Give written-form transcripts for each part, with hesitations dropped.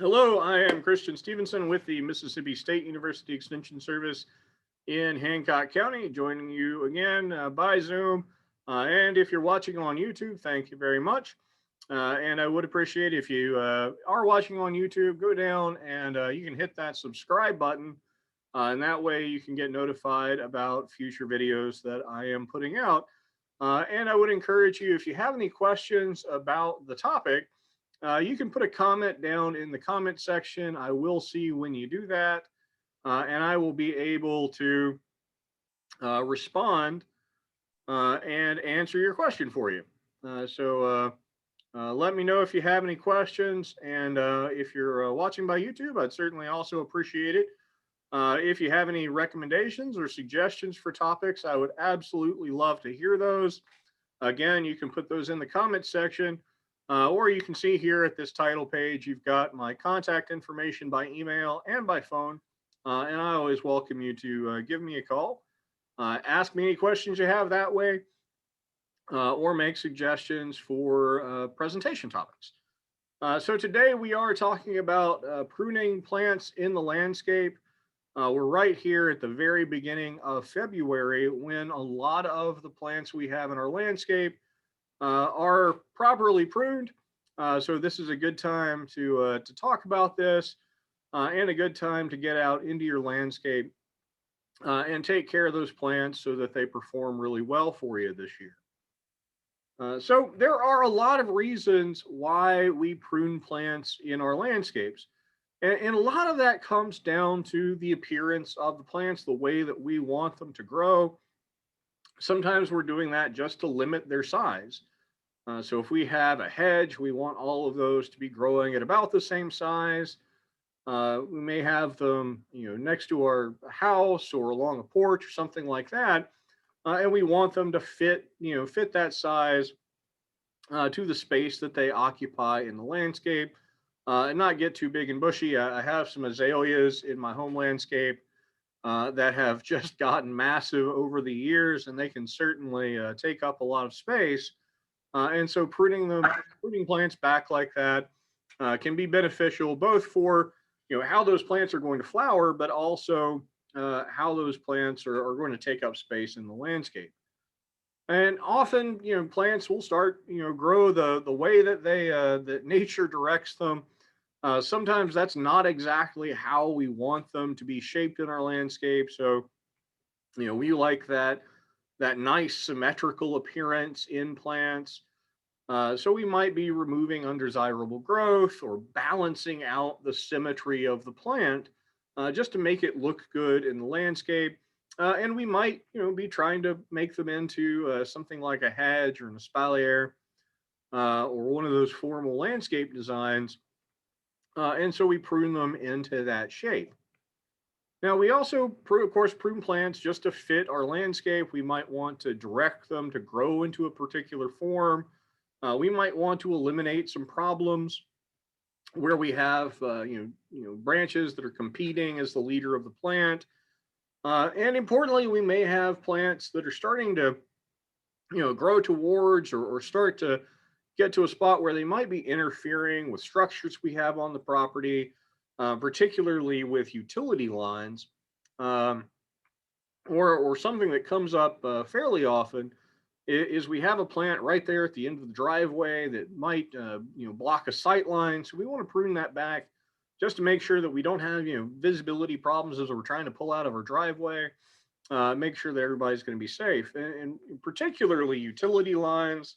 Hello, I am Christian Stevenson with the Mississippi State University Extension Service in Hancock County, joining you again by Zoom. And if you're watching on YouTube, thank you very much. And I would appreciate if you are watching on YouTube, go down and you can hit that subscribe button. And that way you can get notified about future videos that I am putting out. And I would encourage you, if you have any questions about the topic, you can put a comment down in the comment section. I will see when you do that, and I will be able to respond and answer your question for you. So let me know if you have any questions, and if you're watching by YouTube, I'd certainly also appreciate it. If you have any recommendations or suggestions for topics, I would absolutely love to hear those. Again, you can put those in the comment section. Or you can see here at this title page, you've got my contact information by email and by phone. And I always welcome you to give me a call, ask me any questions you have that way, or make suggestions for presentation topics. So today we are talking about pruning plants in the landscape. We're right here at the very beginning of February, when a lot of the plants we have in our landscape are properly pruned. So this is a good time to talk about this, and a good time to get out into your landscape and take care of those plants so that they perform really well for you this year. So there are a lot of reasons why we prune plants in our landscapes. And a lot of that comes down to the appearance of the plants, the way that we want them to grow. Sometimes we're doing that just to limit their size. So if we have a hedge, we want all of those to be growing at about the same size. We may have them, next to our house or along a porch or something like that, and we want them to fit that size to the space that they occupy in the landscape, and not get too big and bushy. I have some azaleas in my home landscape that have just gotten massive over the years, and they can certainly take up a lot of space. And so pruning plants back like that can be beneficial, both for how those plants are going to flower, but also how those plants are going to take up space in the landscape. And often, plants will start grow the way that that nature directs them. Sometimes that's not exactly how we want them to be shaped in our landscape. So we like that nice symmetrical appearance in plants. So we might be removing undesirable growth or balancing out the symmetry of the plant just to make it look good in the landscape. And we might, be trying to make them into something like a hedge or an espalier, or one of those formal landscape designs. And so we prune them into that shape. Now, we also, of course, prune plants just to fit our landscape. We might want to direct them to grow into a particular form. We might want to eliminate some problems where we have, branches that are competing as the leader of the plant. And importantly, we may have plants that are starting to, grow towards or start to get to a spot where they might be interfering with structures we have on the property, particularly with utility lines, or something that comes up fairly often is we have a plant right there at the end of the driveway that might block a sight line. So we want to prune that back just to make sure that we don't have visibility problems as we're trying to pull out of our driveway. Make sure that everybody's going to be safe, and particularly utility lines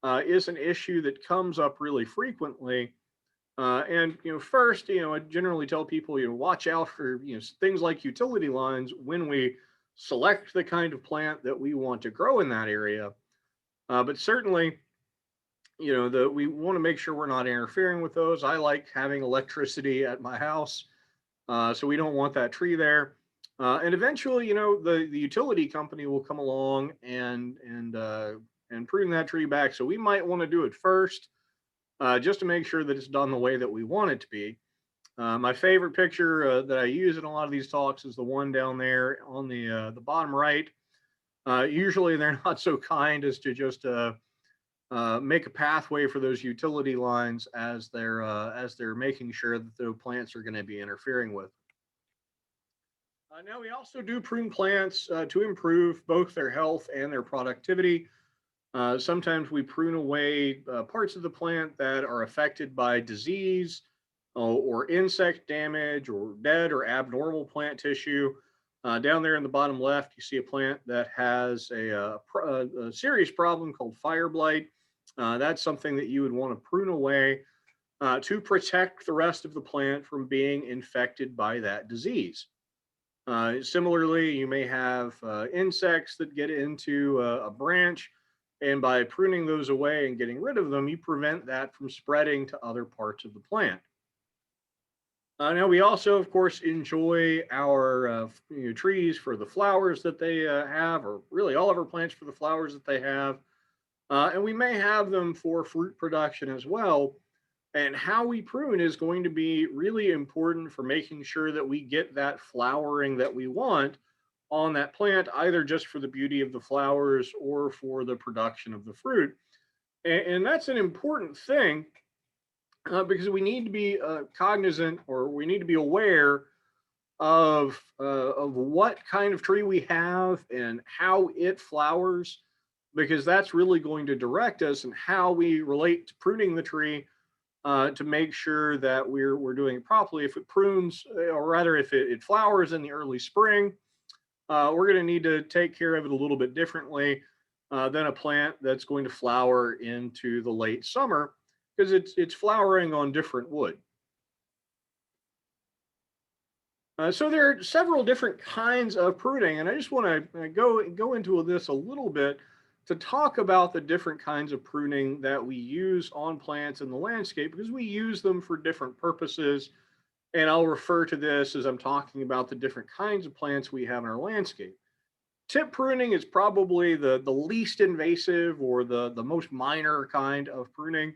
is an issue that comes up really frequently. And first, I generally tell people, watch out for things like utility lines when we select the kind of plant that we want to grow in that area. But certainly, we want to make sure we're not interfering with those. I like having electricity at my house, so we don't want that tree there. And eventually, the utility company will come along and prune that tree back. So we might want to do it first, just to make sure that it's done the way that we want it to be. My favorite picture that I use in a lot of these talks is the one down there on the bottom right. Usually they're not so kind as to just make a pathway for those utility lines as they're making sure that the plants are going to be interfering with. Now we also do prune plants to improve both their health and their productivity. Sometimes we prune away parts of the plant that are affected by disease or insect damage or dead or abnormal plant tissue. Down there in the bottom left, you see a plant that has a serious problem called fire blight. That's something that you would want to prune away to protect the rest of the plant from being infected by that disease. Similarly, you may have insects that get into a branch, and by pruning those away and getting rid of them, you prevent that from spreading to other parts of the plant. Now, we also, of course, enjoy our trees for the flowers that they have, or really all of our plants for the flowers that they have. And we may have them for fruit production as well. And how we prune is going to be really important for making sure that we get that flowering that we want on that plant, either just for the beauty of the flowers or for the production of the fruit. And that's an important thing because we need to be cognizant, or we need to be aware of what kind of tree we have and how it flowers, because that's really going to direct us in how we relate to pruning the tree to make sure that we're doing it properly. If it prunes, or rather, if it flowers in the early spring, we're going to need to take care of it a little bit differently than a plant that's going to flower into the late summer, because it's flowering on different wood. So there are several different kinds of pruning, and I just want to go into this a little bit to talk about the different kinds of pruning that we use on plants in the landscape, because we use them for different purposes. And I'll refer to this as I'm talking about the different kinds of plants we have in our landscape. Tip pruning is probably the least invasive, or the most minor kind of pruning.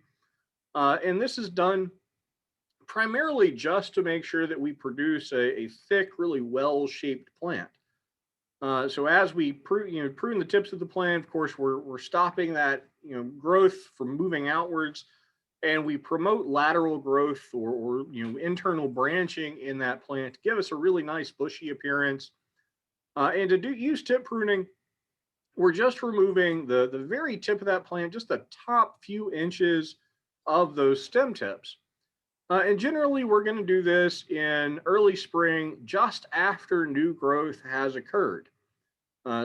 And this is done primarily just to make sure that we produce a thick, really well-shaped plant. So as we prune the tips of the plant, of course, we're stopping that growth from moving outwards, and we promote lateral growth, or internal branching in that plant to give us a really nice bushy appearance. And to use tip pruning, we're just removing the very tip of that plant, just the top few inches of those stem tips. And generally, we're going to do this in early spring, just after new growth has occurred.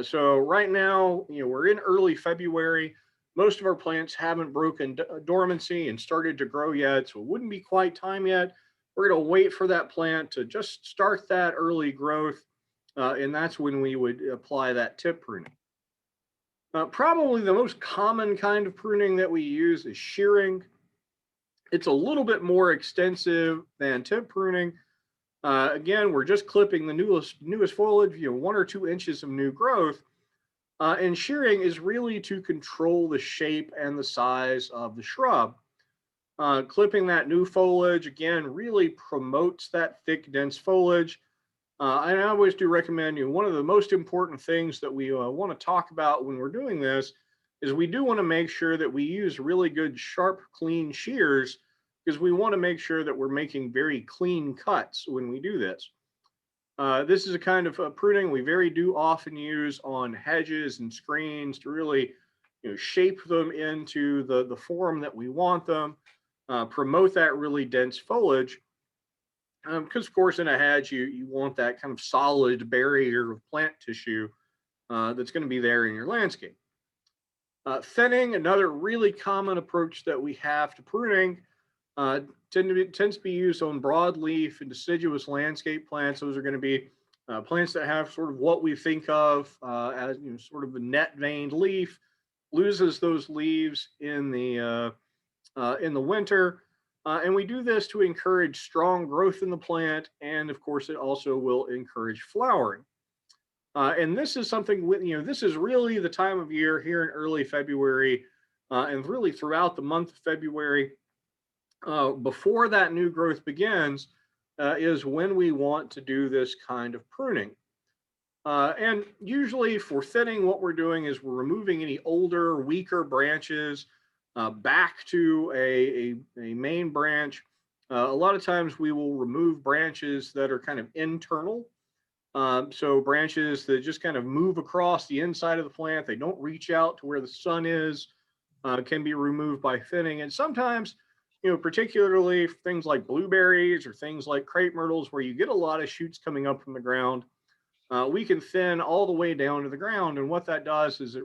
So right now, we're in early February. Most of our plants haven't broken dormancy and started to grow yet, so it wouldn't be quite time yet. We're going to wait for that plant to just start that early growth, and that's when we would apply that tip pruning. Probably the most common kind of pruning that we use is shearing. It's a little bit more extensive than tip pruning. Again, we're just clipping the newest foliage, 1 or 2 inches of new growth. And shearing is really to control the shape and the size of the shrub. Clipping that new foliage, again, really promotes that thick, dense foliage. And I always do recommend one of the most important things that we want to talk about when we're doing this is we do want to make sure that we use really good, sharp, clean shears, because we want to make sure that we're making very clean cuts when we do this. This is a kind of pruning we do often use on hedges and screens to really shape them into the form that we want them, promote that really dense foliage. Because, of course, in a hedge, you want that kind of solid barrier of plant tissue that's going to be there in your landscape. Thinning, another really common approach that we have to pruning, tends to be used on broadleaf and deciduous landscape plants. Those are going to be plants that have sort of what we think of as sort of a net veined leaf, loses those leaves in the winter. And we do this to encourage strong growth in the plant. And of course, it also will encourage flowering. And this is something this is really the time of year here in early February and really throughout the month of February, before that new growth begins, is when we want to do this kind of pruning. And usually for thinning, what we're doing is we're removing any older, weaker branches back to a main branch. A lot of times we will remove branches that are kind of internal. So branches that just kind of move across the inside of the plant, they don't reach out to where the sun is, can be removed by thinning. And sometimes, particularly things like blueberries or things like crepe myrtles, where you get a lot of shoots coming up from the ground, we can thin all the way down to the ground. And what that does is it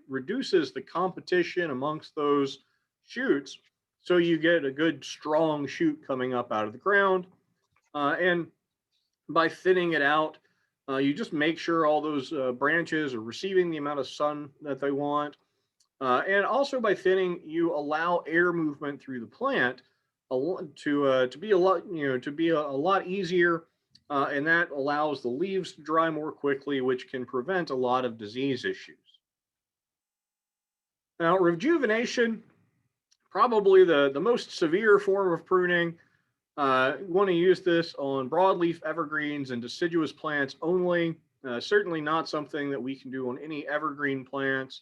reduces the competition amongst those shoots. So you get a good strong shoot coming up out of the ground. And by thinning it out, you just make sure all those branches are receiving the amount of sun that they want. And also by thinning, you allow air movement through the plant to be a lot, a lot easier, and that allows the leaves to dry more quickly, which can prevent a lot of disease issues. Now, rejuvenation, probably the most severe form of pruning. You want to use this on broadleaf evergreens and deciduous plants only. Certainly not something that we can do on any evergreen plants,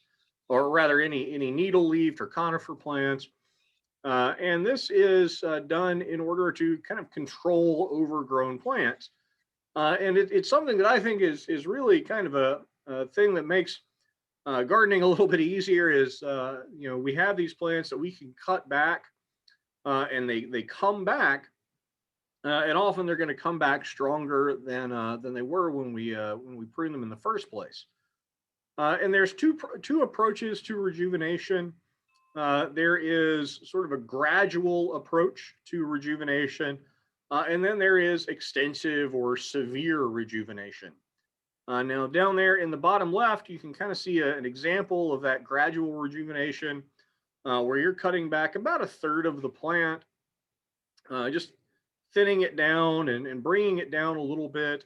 or rather any needle-leaved or conifer plants. And this is done in order to kind of control overgrown plants. And it's something that I think is really kind of a thing that makes gardening a little bit easier. Is we have these plants that we can cut back, and they come back, and often they're going to come back stronger than they were when we pruned them in the first place. And there's two approaches to rejuvenation. There is sort of a gradual approach to rejuvenation, and then there is extensive or severe rejuvenation. Now, down there in the bottom left, you can kind of see an example of that gradual rejuvenation, where you're cutting back about a third of the plant, just thinning it down and bringing it down a little bit.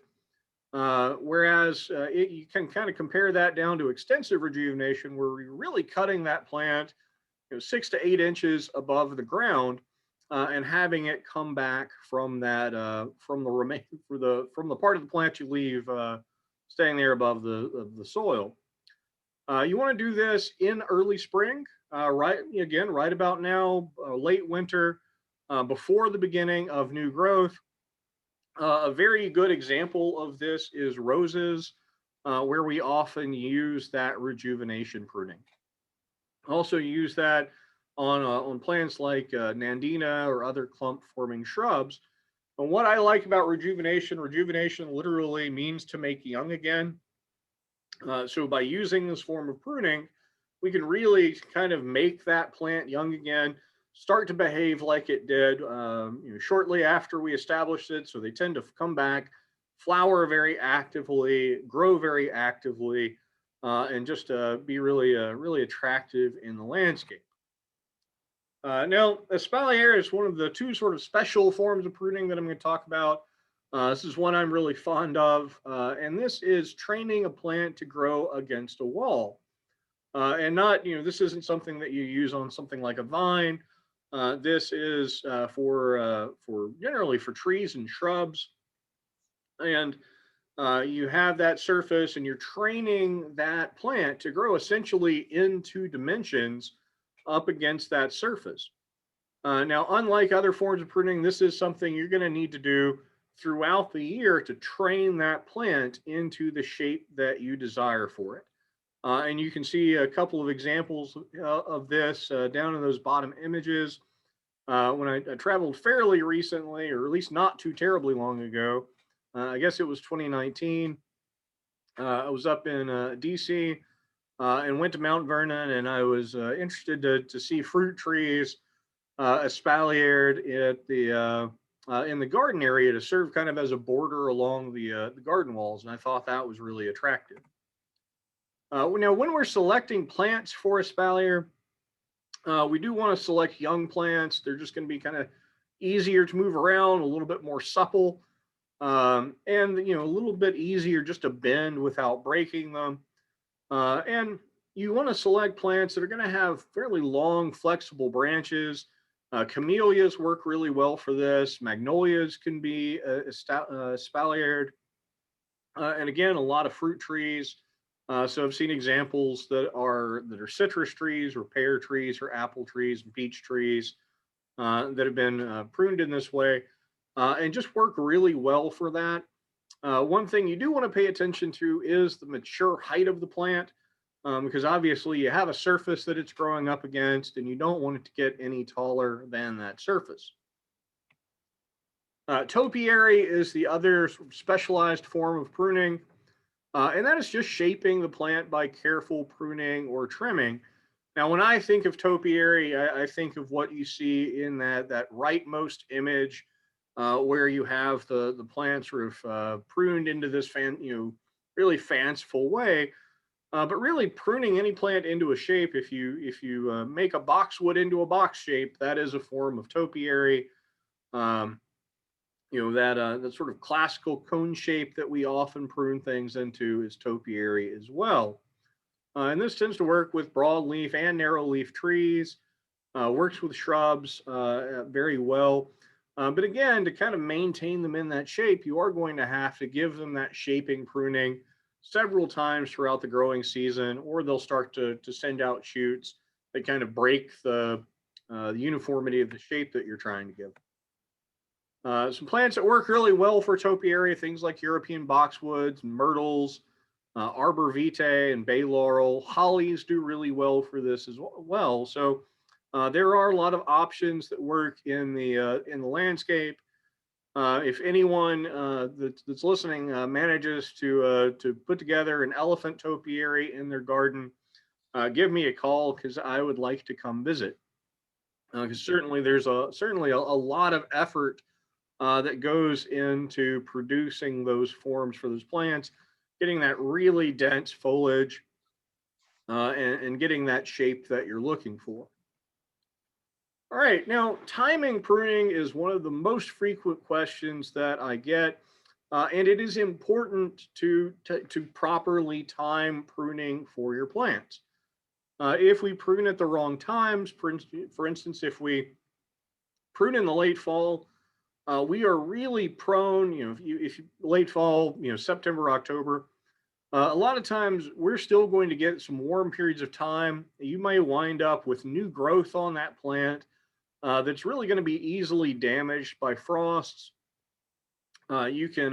Whereas you can kind of compare that down to extensive rejuvenation, where we're really cutting that plant 6 to 8 inches above the ground, and having it come back from that from the part of the plant you leave staying there above the soil. You want to do this in early spring, right about now, late winter, before the beginning of new growth. A very good example of this is roses, where we often use that rejuvenation pruning. Also use that on plants like nandina or other clump-forming shrubs. And what I like about rejuvenation literally means to make young again. So by using this form of pruning, we can really kind of make that plant young again, start to behave like it did shortly after we established it. So they tend to come back, flower very actively, grow very actively, and just be really attractive in the landscape. Now, espalier is one of the two sort of special forms of pruning that I'm going to talk about. This is one I'm really fond of, and this is training a plant to grow against a wall. And not, this isn't something that you use on something like a vine. This is for generally for trees and shrubs. And you have that surface, and you're training that plant to grow essentially in 2 dimensions up against that surface. Now, unlike other forms of pruning, this is something you're going to need to do throughout the year to train that plant into the shape that you desire for it. And you can see a couple of examples of this down in those bottom images. When I traveled fairly recently, or at least not too terribly long ago, I guess it was 2019, I was up in DC, and went to Mount Vernon, and I was interested to see fruit trees espaliered at in the garden area to serve kind of as a border along the garden walls, and I thought that was really attractive. Now, when we're selecting plants for espalier, we do want to select young plants. They're just going to be kind of easier to move around, a little bit more supple, and a little bit easier just to bend without breaking them. And you want to select plants that are going to have fairly long, flexible branches. Camellias work really well for this. Magnolias can be espaliered. And again, a lot of fruit trees So I've seen examples that are citrus trees or pear trees or apple trees and peach trees that have been pruned in this way and just work really well for that. One thing you do want to pay attention to is the mature height of the plant, because obviously you have a surface that it's growing up against, and you don't want it to get any taller than that surface. Topiary is the other sort of specialized form of pruning, and that is just shaping the plant by careful pruning or trimming. Now, when I think of topiary, I think of what you see in that rightmost image, where you have the plant sort of pruned into this really fanciful way. But really, pruning any plant into a shape, if you make a boxwood into a box shape, that is a form of topiary. Um, that sort of classical cone shape that we often prune things into is topiary as well. And this tends to work with broadleaf and narrow leaf trees, works with shrubs very well. But again, to kind of maintain them in that shape, you are going to have to give them that shaping pruning several times throughout the growing season, or they'll start to send out shoots that kind of break the uniformity of the shape that you're trying to give. Some plants that work really well for topiary, things like European boxwoods, myrtles, arbor vitae, and bay laurel. Hollies do really well for this as well. So there are a lot of options that work in the landscape. If anyone that's listening manages to put together an elephant topiary in their garden, give me a call because I would like to come visit. Because certainly there's a lot of effort that goes into producing those forms for those plants, getting that really dense foliage, and getting that shape that you're looking for. All right, now timing pruning is one of the most frequent questions that I get, and it is important to properly time pruning for your plants. If we prune at the wrong times, for instance, if we prune in the late fall, we are really prone, if you late fall, September, October, a lot of times we're still going to get some warm periods of time. You may wind up with new growth on that plant that's really going to be easily damaged by frosts. You can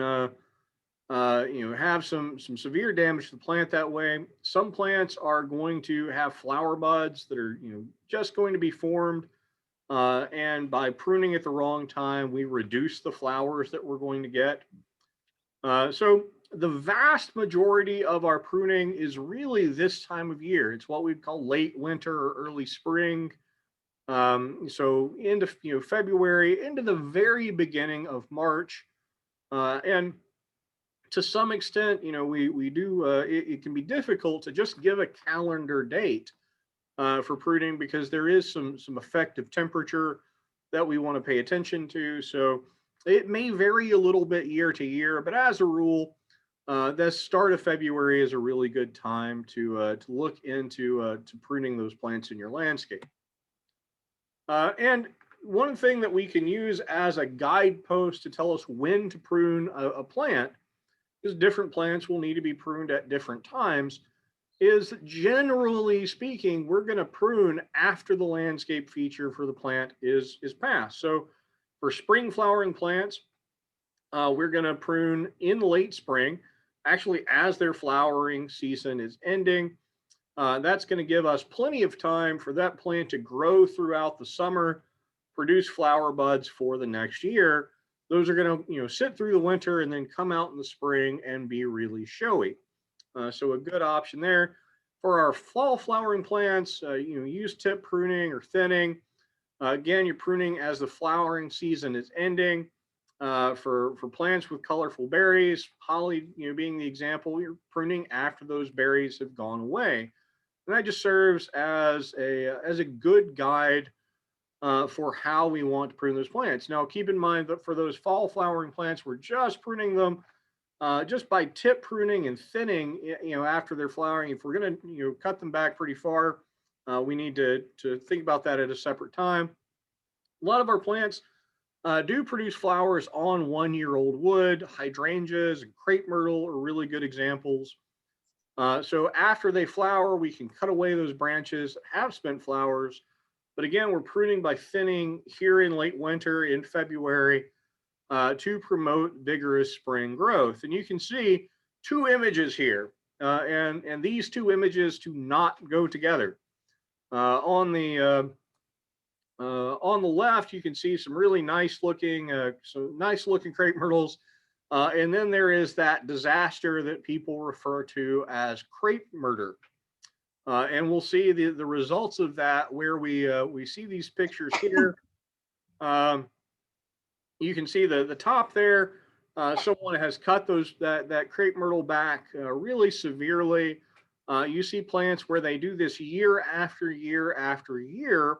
have some severe damage to the plant that way. Some plants are going to have flower buds that are just going to be formed, and by pruning at the wrong time, we reduce the flowers that we're going to get. So the vast majority of our pruning is really this time of year. It's what we'd call late winter or early spring. So into February, into the very beginning of March, and to some extent, we do. It can be difficult to just give a calendar date for pruning because there is some effective temperature that we want to pay attention to. So it may vary a little bit year to year, but as a rule, the start of February is a really good time to look into to pruning those plants in your landscape. And one thing that we can use as a guidepost to tell us when to prune a plant, because different plants will need to be pruned at different times, is generally speaking, we're going to prune after the landscape feature for the plant is passed. So for spring flowering plants, we're going to prune in late spring, actually as their flowering season is ending. That's going to give us plenty of time for that plant to grow throughout the summer, produce flower buds for the next year. Those are going to sit through the winter and then come out in the spring and be really showy. So a good option there. For our fall flowering plants, use tip pruning or thinning. Again, you're pruning as the flowering season is ending. For plants with colorful berries, holly, being the example, you're pruning after those berries have gone away. And that just serves as a good guide for how we want to prune those plants. Now, keep in mind that for those fall flowering plants, we're just pruning them just by tip pruning and thinning, after they're flowering. If we're going to, cut them back pretty far, we need to think about that at a separate time. A lot of our plants do produce flowers on 1-year-old wood. Hydrangeas and crape myrtle are really good examples. So after they flower, we can cut away those branches that have spent flowers. But again, we're pruning by thinning here in late winter in February to promote vigorous spring growth. And you can see two images here, and these two images do not go together. On the left, you can see some really nice looking crepe myrtles, and then there is that disaster that people refer to as crepe murder. And we'll see the results of that where we see these pictures here. Um, you can see the top there. Someone has cut that crepe myrtle back really severely. You see plants where they do this year after year after year.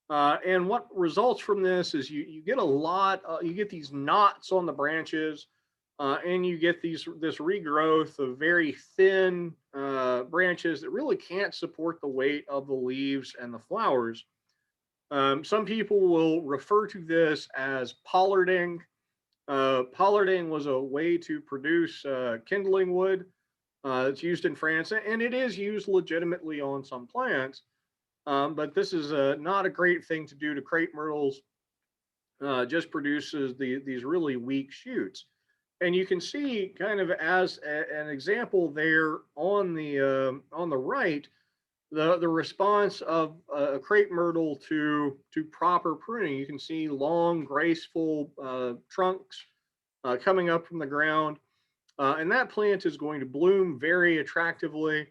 And what results from this is you get you get these knots on the branches, and you get this regrowth of very thin branches that really can't support the weight of the leaves and the flowers. Some people will refer to this as pollarding. Pollarding was a way to produce kindling wood. It's used in France, and it is used legitimately on some plants. But this is not a great thing to do to crepe myrtles. Just produces these really weak shoots. And you can see kind of as an example there on the right, the response of a crepe myrtle to proper pruning. You can see long, graceful trunks coming up from the ground, and that plant is going to bloom very attractively.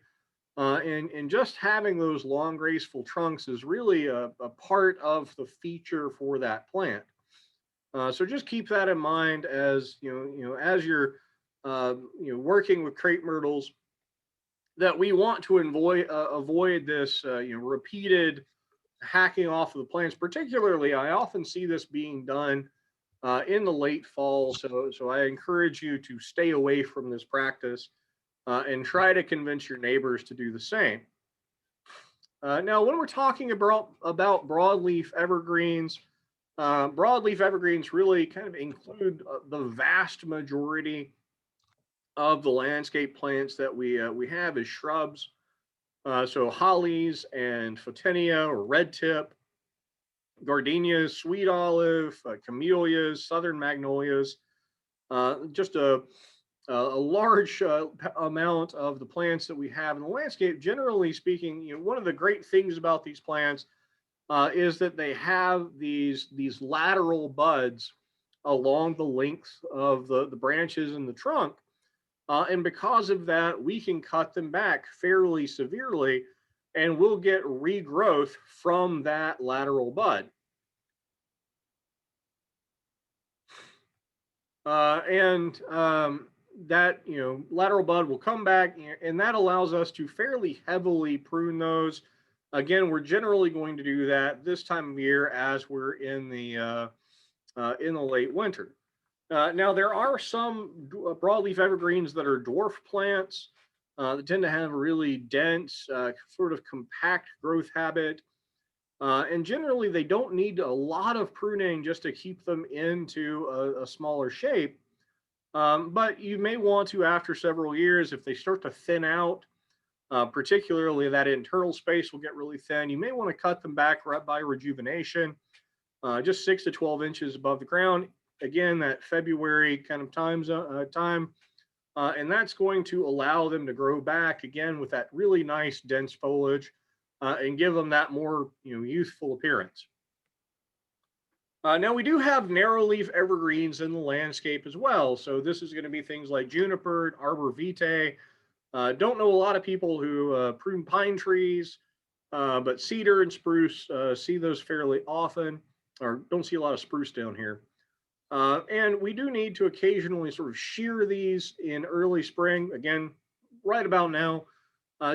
And just having those long, graceful trunks is really a part of the feature for that plant. So just keep that in mind as as you're working with crepe myrtles, that we want to avoid this repeated hacking off of the plants. Particularly, I often see this being done in the late fall. So I encourage you to stay away from this practice and try to convince your neighbors to do the same. Now, when we're talking about broadleaf evergreens, broadleaf evergreens really kind of include the vast majority of the landscape plants that we have as shrubs. So hollies and photinia or red tip, gardenias, sweet olive, camellias, southern magnolias, just a large amount of the plants that we have in the landscape. Generally speaking, one of the great things about these plants is that they have these lateral buds along the length of the branches and the trunk. And because of that, we can cut them back fairly severely, and we'll get regrowth from that lateral bud. That lateral bud will come back, and that allows us to fairly heavily prune those. Again, we're generally going to do that this time of year as we're in the late winter. Now, there are some broadleaf evergreens that are dwarf plants that tend to have a really dense, sort of compact growth habit. And generally, they don't need a lot of pruning just to keep them into a smaller shape. But you may want to, after several years, if they start to thin out, particularly that internal space will get really thin, you may want to cut them back right by rejuvenation, just 6 to 12 inches above the ground. Again, that February kind of time, and that's going to allow them to grow back again with that really nice dense foliage and give them that more youthful appearance. Now we do have narrow leaf evergreens in the landscape as well. So this is going to be things like juniper, arbor vitae. Don't know a lot of people who prune pine trees, but cedar and spruce see those fairly often, or don't see a lot of spruce down here. And we do need to occasionally sort of shear these in early spring, again, right about now,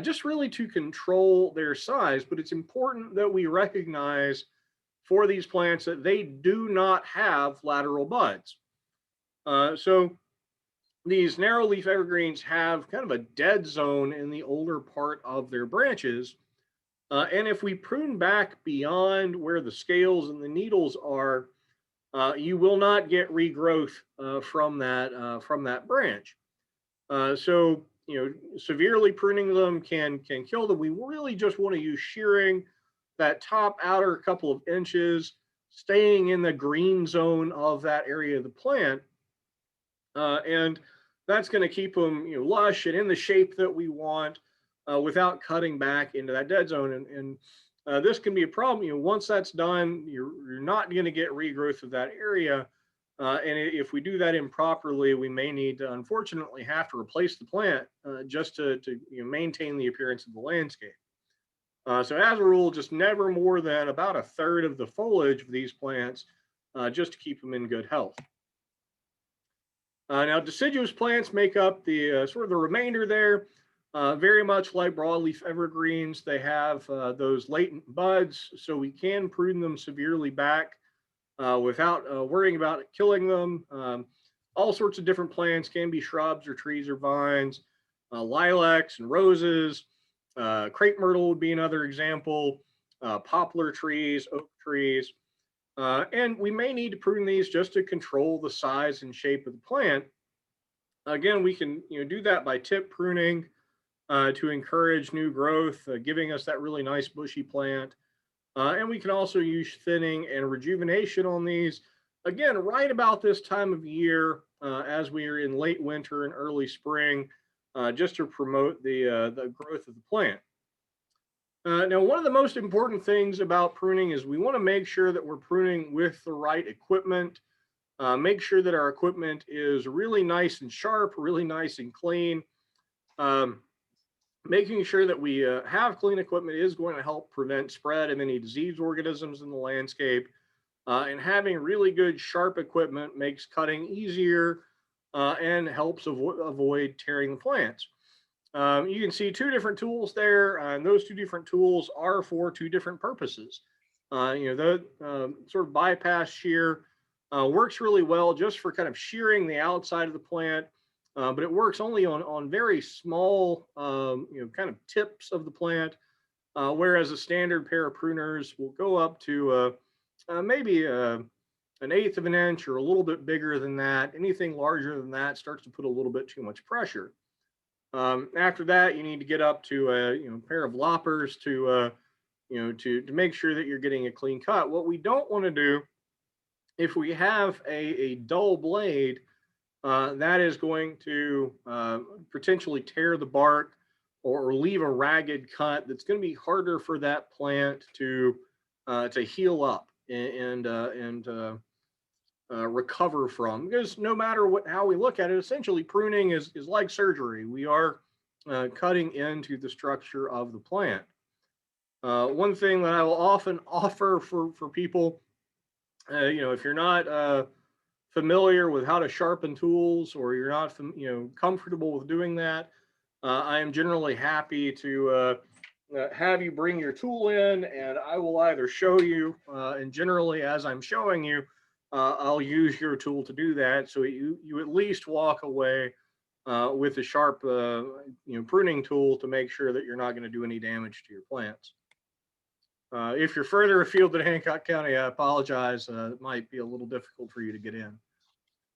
just really to control their size. But it's important that we recognize for these plants that they do not have lateral buds. So these narrow leaf evergreens have kind of a dead zone in the older part of their branches. And if we prune back beyond where the scales and the needles are, you will not get regrowth from that branch. So severely pruning them can kill them. We really just want to use shearing that top outer couple of inches, staying in the green zone of that area of the plant, and that's going to keep them lush and in the shape that we want, without cutting back into that dead zone. And this can be a problem. Once that's done, you're not going to get regrowth of that area. And if we do that improperly, we may need to, unfortunately, have to replace the plant, just to maintain the appearance of the landscape. So as a rule, just never more than about a third of the foliage of these plants, just to keep them in good health. Now, deciduous plants make up the sort of the remainder there. Very much like broadleaf evergreens, they have those latent buds, so we can prune them severely back without worrying about killing them. All sorts of different plants can be shrubs or trees or vines, lilacs and roses. Crape myrtle would be another example, poplar trees, oak trees. And we may need to prune these just to control the size and shape of the plant. Again, we can do that by tip pruning to encourage new growth, giving us that really nice bushy plant. And we can also use thinning and rejuvenation on these, again, right about this time of year, as we are in late winter and early spring, just to promote the growth of the plant. Now, one of the most important things about pruning is we want to make sure that we're pruning with the right equipment. Make sure that our equipment is really nice and sharp, really nice and clean. Making sure that we have clean equipment is going to help prevent spread of any disease organisms in the landscape. And having really good sharp equipment makes cutting easier, and helps avoid tearing the plants. You can see two different tools there, and those two different tools are for two different purposes. The sort of bypass shear works really well just for kind of shearing the outside of the plant, but it works only on very small, kind of tips of the plant, whereas a standard pair of pruners will go up to maybe an eighth of an inch or a little bit bigger than that. Anything larger than that starts to put a little bit too much pressure. After that, you need to get up to a pair of loppers to make sure that you're getting a clean cut. What we don't want to do, if we have a dull blade, that is going to potentially tear the bark or leave a ragged cut that's going to be harder for that plant to heal up and recover from. Because no matter how we look at it, essentially pruning is like surgery. We are cutting into the structure of the plant. One thing that I will often offer for people, if you're not familiar with how to sharpen tools, or you're not comfortable with doing that, I am generally happy to have you bring your tool in, and I will either show you, and generally as I'm showing you, I'll use your tool to do that, so you at least walk away with a sharp pruning tool to make sure that you're not going to do any damage to your plants. If you're further afield than Hancock County, I apologize. It might be a little difficult for you to get in.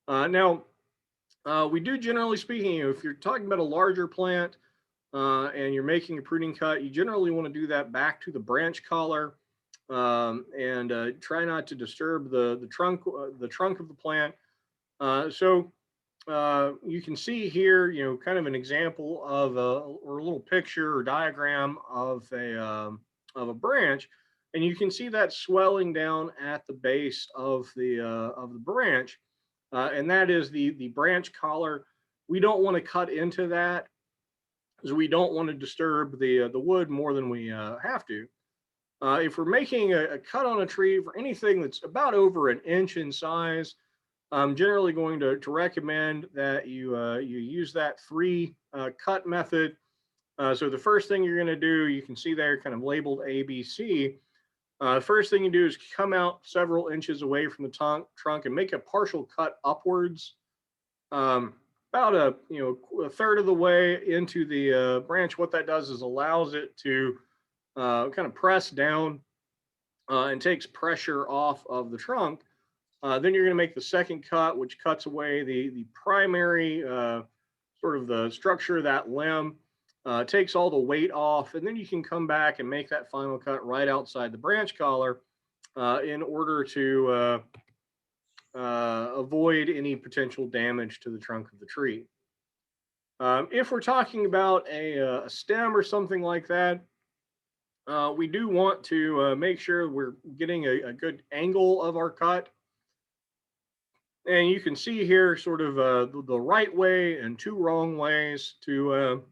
Now, we do, generally speaking, if you're talking about a larger plant and you're making a pruning cut, you generally want to do that back to the branch collar, and try not to disturb the trunk of the plant. So you can see here, kind of an example of or a little picture or diagram of a branch, and you can see that swelling down at the base of the branch, and that is the branch collar. We don't want to cut into that, because we don't want to disturb the wood more than we have to. If we're making a cut on a tree for anything that's about over an inch in size, I'm generally going to recommend that you use that 3 cut method. So the first thing you're going to do, you can see there kind of labeled A, B, C. First thing you do is come out several inches away from the trunk and make a partial cut upwards, about a third of the way into the branch. What that does is allows it to kind of press down and takes pressure off of the trunk. Then you're going to make the second cut, which cuts away the primary sort of the structure of that limb, takes all the weight off, and then you can come back and make that final cut right outside the branch collar in order to avoid any potential damage to the trunk of the tree. If we're talking about a stem or something like that, we do want to make sure we're getting a good angle of our cut. And you can see here sort of the right way and two wrong ways to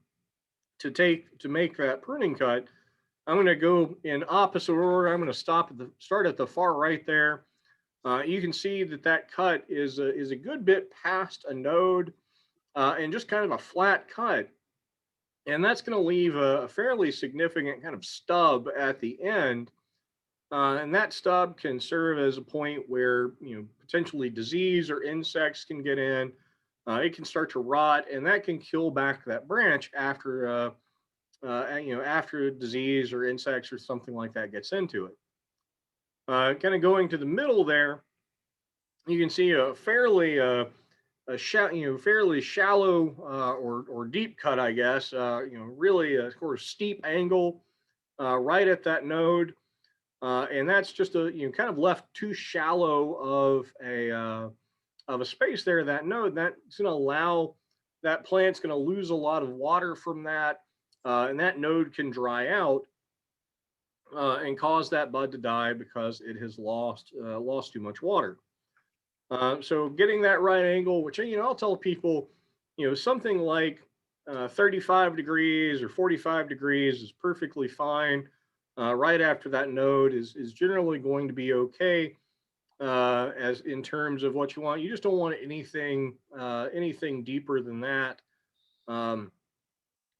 make that pruning cut. I'm going to go in opposite order. I'm going to start at the far right there. You can see that that cut is a good bit past a node and just kind of a flat cut. And that's going to leave a fairly significant kind of stub at the end. And that stub can serve as a point where, potentially disease or insects can get in. It can start to rot, and that can kill back that branch after, after disease or insects or something like that gets into it. Kind of going to the middle there, you can see a fairly fairly shallow or deep cut, I guess. Really a sort of steep angle right at that node, and that's just kind of left too shallow of a space there. That node that's going to allow that plant's going to lose a lot of water from that, and that node can dry out and cause that bud to die because it has lost too much water. So getting that right angle, which I'll tell people, something like 35 degrees or 45 degrees is perfectly fine. Right after that node is generally going to be okay as in terms of what you want. You just don't want anything deeper than that. A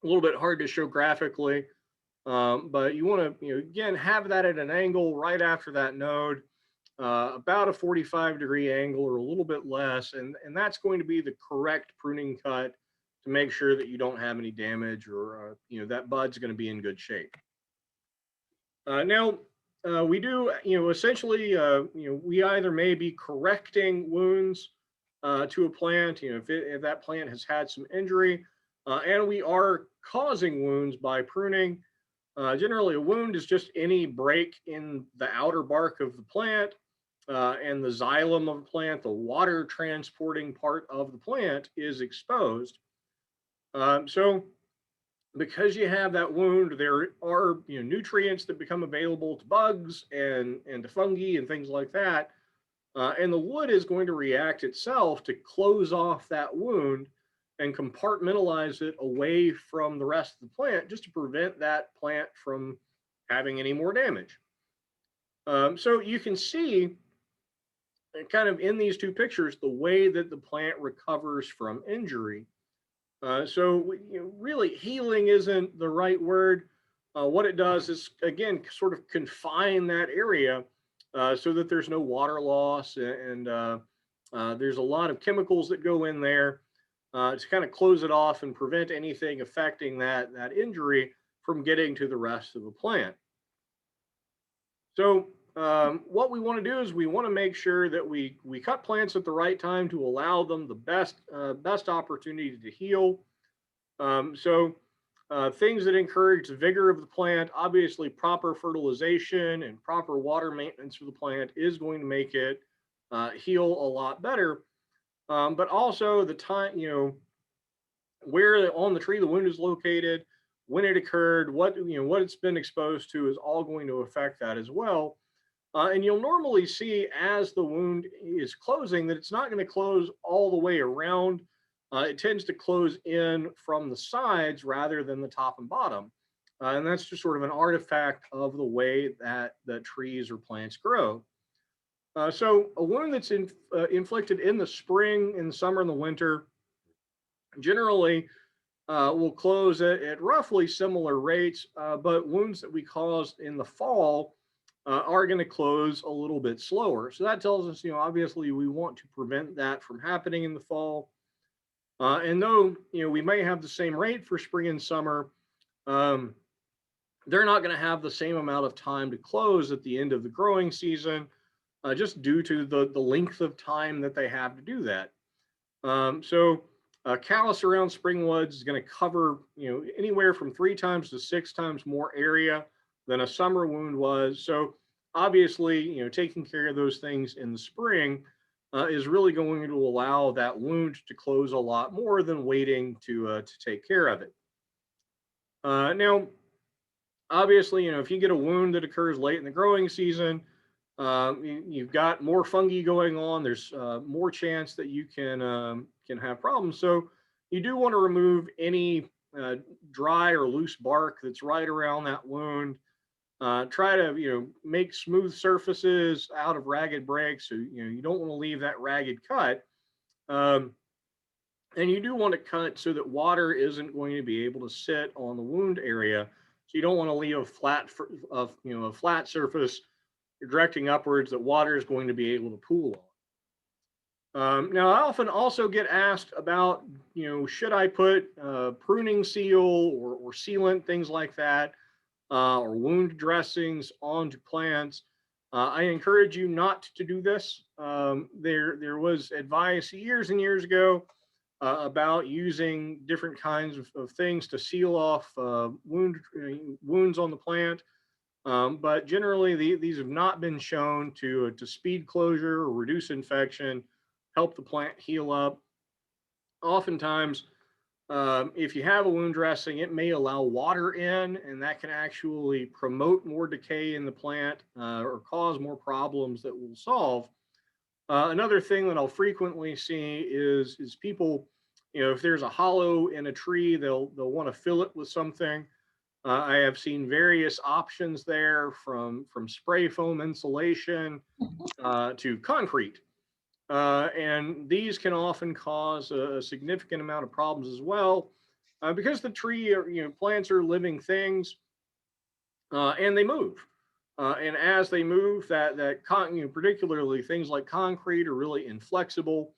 little bit hard to show graphically, but you want to again have that at an angle right after that node. About a 45-degree angle or a little bit less, and that's going to be the correct pruning cut to make sure that you don't have any damage or that bud's going to be in good shape. Now we do essentially we either may be correcting wounds to a plant, if that plant has had some injury, and we are causing wounds by pruning. Generally, a wound is just any break in the outer bark of the plant. And the xylem of the plant, the water transporting part of the plant, is exposed. So because you have that wound, there are nutrients that become available to bugs and to fungi and things like that. And the wood is going to react itself to close off that wound and compartmentalize it away from the rest of the plant, just to prevent that plant from having any more damage. So you can see kind of in these two pictures the way that the plant recovers from injury. So really, healing isn't the right word. What it does is, again, sort of confine that area so that there's no water loss, and there's a lot of chemicals that go in there to kind of close it off and prevent anything affecting that injury from getting to the rest of the plant. So what we want to do is we want to make sure that we cut plants at the right time to allow them the best opportunity to heal. So things that encourage the vigor of the plant, obviously proper fertilization and proper water maintenance for the plant is going to make it heal a lot better. But also the time, where on the tree the wound is located, when it occurred, what it's been exposed to is all going to affect that as well. And you'll normally see as the wound is closing that it's not going to close all the way around. It tends to close in from the sides rather than the top and bottom. And that's just sort of an artifact of the way that the trees or plants grow. So a wound that's inflicted in the spring, in the summer, and the winter generally will close at roughly similar rates, but wounds that we caused in the fall are going to close a little bit slower. So that tells us, obviously we want to prevent that from happening in the fall. And though, we may have the same rate for spring and summer, they're not going to have the same amount of time to close at the end of the growing season, just due to the length of time that they have to do that. So Callus around springwoods is going to cover, anywhere from 3 times to 6 times more area than a summer wound was. So obviously, taking care of those things in the spring is really going to allow that wound to close a lot more than waiting to take care of it. Now, obviously, if you get a wound that occurs late in the growing season, you've got more fungi going on. There's more chance that you can have problems. So you do want to remove any dry or loose bark that's right around that wound. Try to make smooth surfaces out of ragged breaks. So you don't want to leave that ragged cut. Um, and you do want to cut so that water isn't going to be able to sit on the wound area. So you don't want to leave a flat surface directing upwards that water is going to be able to pool on. Now, I often also get asked about, should I put pruning seal or sealant, things like that, or wound dressings onto plants. I encourage you not to do this. There was advice years and years ago about using different kinds of things to seal off wounds on the plant. But generally, these have not been shown to speed closure or reduce infection, help the plant heal up. Oftentimes, if you have a wound dressing, it may allow water in, and that can actually promote more decay in the plant or cause more problems that we'll solve. Another thing that I'll frequently see is people, if there's a hollow in a tree, they'll want to fill it with something. I have seen various options there, from spray foam insulation to concrete. And these can often cause a significant amount of problems as well, because the tree, plants are living things, and they move. And as they move, particularly things like concrete are really inflexible.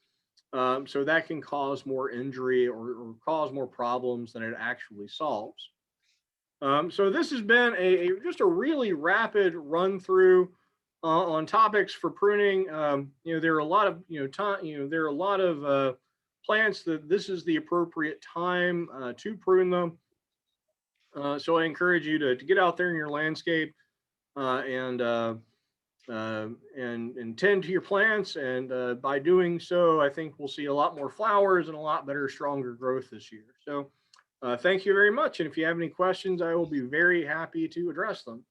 So that can cause more injury or cause more problems than it actually solves. So this has been just a really rapid run through on topics for pruning. There are a lot of there are a lot of plants that this is the appropriate time to prune them. So I encourage you to get out there in your landscape and tend to your plants. And by doing so, I think we'll see a lot more flowers and a lot better, stronger growth this year. So thank you very much. And if you have any questions, I will be very happy to address them.